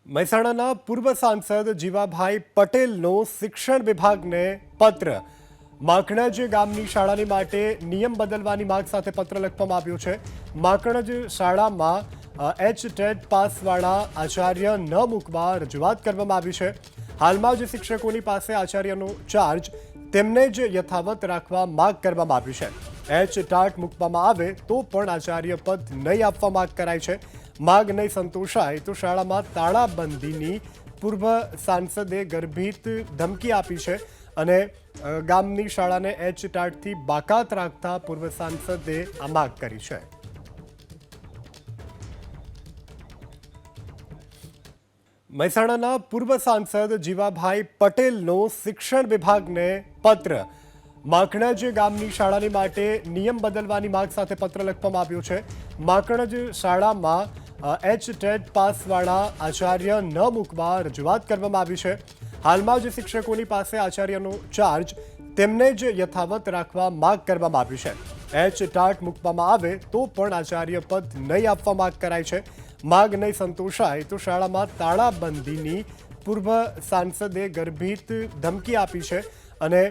મહેસાણાના પૂર્વ સાંસદ જીવાભાઈ પટેલનો શિક્ષણ વિભાગને પત્ર માખણજ ગામની શાળાની માટે નિયમ બદલવાની માંગ સાથે પત્ર લખવામાં આવ્યો છે। માખણજ શાળામાં ટેટ પાસવાળા આચાર્ય ન મૂકવા રજૂઆત કરવામાં આવી છે। હાલમાં જ શિક્ષકોની પાસે આચાર્યનો ચાર્જ તેમને જ યથાવત રાખવા માંગ કરવામાં આવી છે। ટાટ મૂકવામાં આવે તો પણ આચાર્ય પદ નહીં આપવા માંગ કરાઈ છે। માંગ નહીં સંતોષાય તો શાળામાં તાળાબંધીની પૂર્વ સાંસદે ગર્ભિત ધમકી આપી છે અને ગામની શાળાને ટાટથી બાકાત રાખતા પૂર્વ સાંસદે આ માંગ કરી છે। મહેસાણાના પૂર્વ સાંસદ જીવાભાઈ પટેલનો શિક્ષણ વિભાગને પત્ર માખણજ ગામની શાળાની માટે નિયમ બદલવાની માંગ સાથે પત્ર લખવામાં આવ્યો છે। માખણજ શાળામાં ટેટ પાસવાળા આચાર્ય ન મૂકવા રજૂઆત કરવામાં આવી છે। હાલમાં જ શિક્ષકોની પાસે આચાર્યનો ચાર્જ તેમને જ યથાવત રાખવા માંગ કરવામાં આવી છે। ટાટ મૂકવામાં આવે તો પણ આચાર્ય પદ નહીં આપવા માંગ કરાઈ છે। માંગ નહીં સંતોષાય તો શાળામાં તાળાબંધીની પૂર્વ સાંસદે ગર્ભિત ધમકી આપી છે અને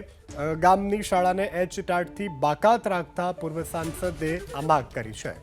ગામની શાળાને ટાટથી બાકાત રાખતા પૂર્વ સાંસદે આ માંગ કરી છે।